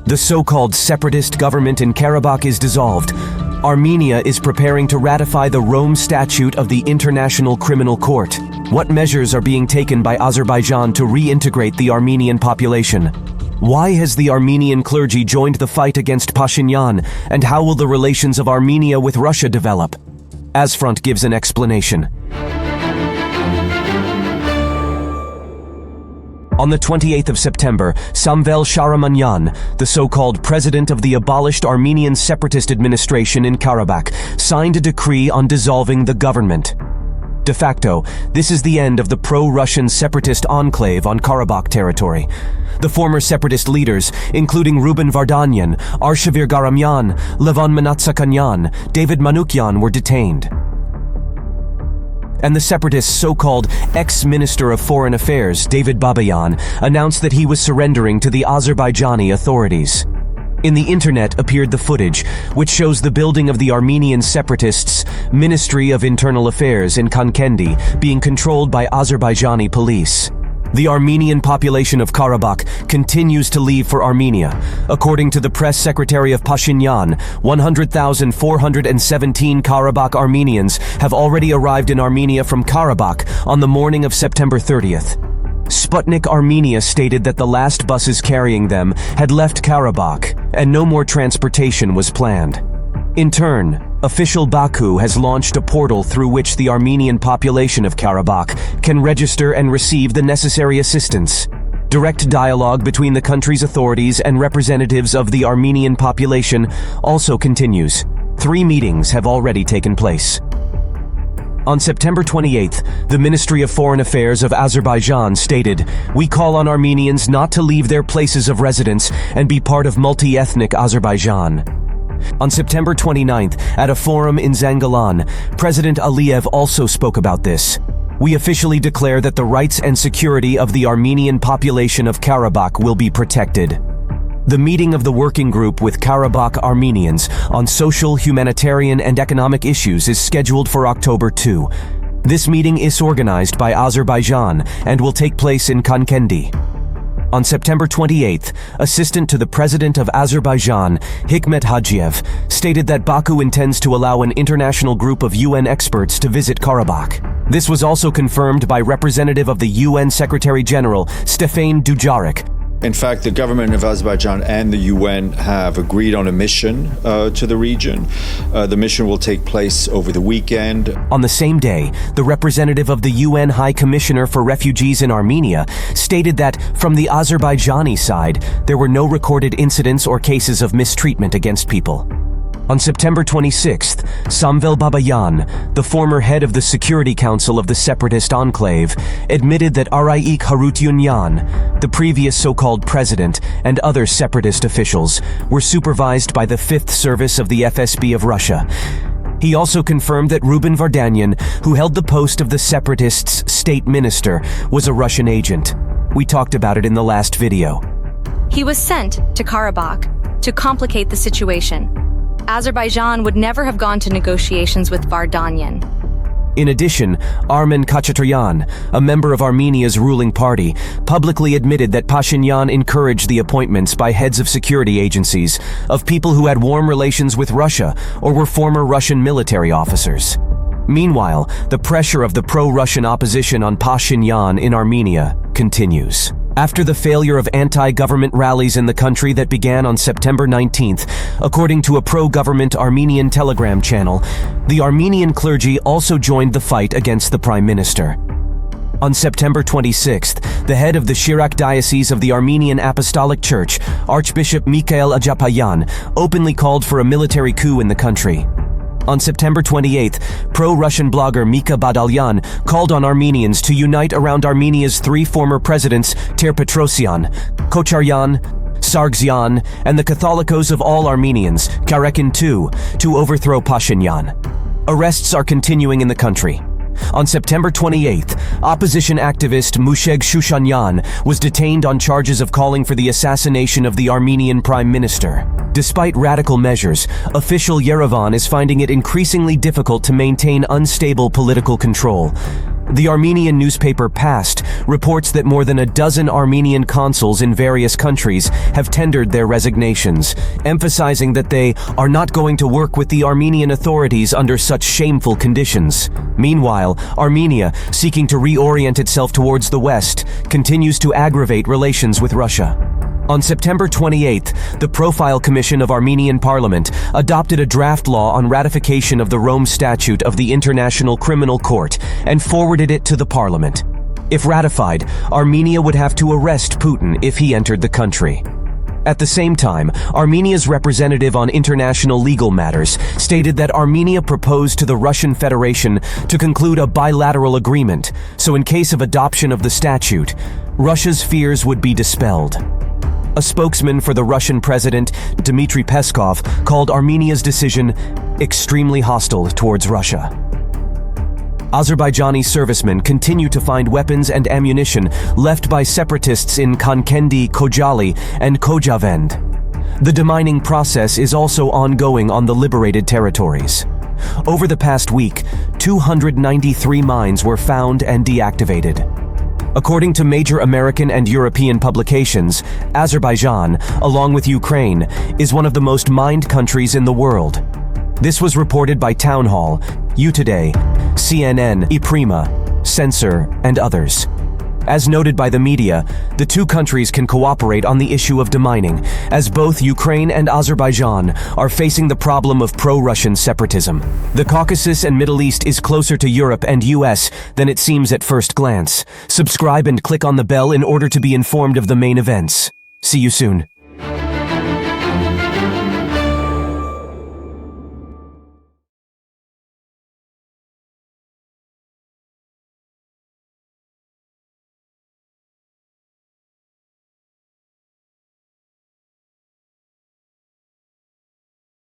The so-called separatist government in Karabakh is dissolved. Armenia is preparing to ratify the Rome Statute of the International Criminal Court. What measures are being taken by Azerbaijan to reintegrate the Armenian population? Why has the Armenian clergy joined the fight against Pashinyan, and how will the relations of Armenia with Russia develop? AZfront gives an explanation. On the 28th of September, Samvel Shahramanyan, the so-called president of the abolished Armenian separatist administration in Karabakh, signed a decree on dissolving the government. De facto, this is the end of the pro-Russian separatist enclave on Karabakh territory. The former separatist leaders, including Ruben Vardanyan, Arshavir Garamyan, Levon Manatsakanyan, David Manukyan, were detained. And the separatist's so-called ex-minister of foreign affairs, David Babayan, announced that he was surrendering to the Azerbaijani authorities. In the internet appeared the footage, which shows the building of the Armenian separatists' Ministry of Internal Affairs in Kankendi being controlled by Azerbaijani police. The Armenian population of Karabakh continues to leave for Armenia. According to the press secretary of Pashinyan, 100,417 Karabakh Armenians have already arrived in Armenia from Karabakh on the morning of September 30th. Sputnik Armenia stated that the last buses carrying them had left Karabakh and no more transportation was planned. In turn, official Baku has launched a portal through which the Armenian population of Karabakh can register and receive the necessary assistance. Direct dialogue between the country's authorities and representatives of the Armenian population also continues. 3 meetings have already taken place. On September 28th, the Ministry of Foreign Affairs of Azerbaijan stated, "We call on Armenians not to leave their places of residence and be part of multi-ethnic Azerbaijan." On September 29th, at a forum in Zangilan, President Aliyev also spoke about this. "We officially declare that the rights and security of the Armenian population of Karabakh will be protected." The meeting of the working group with Karabakh Armenians on social, humanitarian, and economic issues is scheduled for October 2. This meeting is organized by Azerbaijan and will take place in Kankendi. On September 28th, Assistant to the President of Azerbaijan, Hikmet Hajiev, stated that Baku intends to allow an international group of UN experts to visit Karabakh. This was also confirmed by representative of the UN Secretary-General, Stefan Dujarric. In fact, the government of Azerbaijan and the UN have agreed on a mission to the region. The mission will take place over the weekend. On the same day, the representative of the UN High Commissioner for Refugees in Armenia stated that, from the Azerbaijani side, there were no recorded incidents or cases of mistreatment against people. On September 26th, Samvel Babayan, the former head of the Security Council of the separatist enclave, admitted that Araik Harutyunyan, the previous so-called president, and other separatist officials were supervised by the 5th Service of the FSB of Russia. He also confirmed that Ruben Vardanyan, who held the post of the separatists' state minister, was a Russian agent. We talked about it in the last video. He was sent to Karabakh to complicate the situation. Azerbaijan would never have gone to negotiations with Vardanyan. In addition, Armen Khachaturian, a member of Armenia's ruling party, publicly admitted that Pashinyan encouraged the appointments by heads of security agencies of people who had warm relations with Russia or were former Russian military officers. Meanwhile, the pressure of the pro-Russian opposition on Pashinyan in Armenia continues. After the failure of anti-government rallies in the country that began on September 19th, according to a pro-government Armenian Telegram channel, the Armenian clergy also joined the fight against the Prime Minister. On September 26th, the head of the Shirak Diocese of the Armenian Apostolic Church, Archbishop Mikhail Ajapayan, openly called for a military coup in the country. On September 28th, pro-Russian blogger Mika Badalyan called on Armenians to unite around Armenia's 3 former presidents, Ter Petrosyan, Kocharyan, Sargsyan, and the Catholicos of all Armenians, Karekin II, to overthrow Pashinyan. Arrests are continuing in the country. On September 28th, opposition activist Musheg Shushanyan was detained on charges of calling for the assassination of the Armenian Prime Minister. Despite radical measures, official Yerevan is finding it increasingly difficult to maintain unstable political control. The Armenian newspaper Past reports that more than a dozen Armenian consuls in various countries have tendered their resignations, emphasizing that they are not going to work with the Armenian authorities under such shameful conditions. Meanwhile, Armenia, seeking to reorient itself towards the West, continues to aggravate relations with Russia. On September 28th, the Profile Commission of Armenian Parliament adopted a draft law on ratification of the Rome Statute of the International Criminal Court and forwarded it to the parliament. If ratified, Armenia would have to arrest Putin if he entered the country. At the same time, Armenia's representative on international legal matters stated that Armenia proposed to the Russian Federation to conclude a bilateral agreement, so in case of adoption of the statute, Russia's fears would be dispelled. A spokesman for the Russian president, Dmitry Peskov, called Armenia's decision extremely hostile towards Russia. Azerbaijani servicemen continue to find weapons and ammunition left by separatists in Kankendi, Kojali, and Kojavend. The demining process is also ongoing on the liberated territories. Over the past week, 293 mines were found and deactivated. According to major American and European publications, Azerbaijan, along with Ukraine, is one of the most mined countries in the world. This was reported by Town Hall, UToday, CNN, ePrima, Censor, and others. As noted by the media, the two countries can cooperate on the issue of demining, as both Ukraine and Azerbaijan are facing the problem of pro-Russian separatism. The Caucasus and Middle East is closer to Europe and US than it seems at first glance. Subscribe and click on the bell in order to be informed of the main events. See you soon.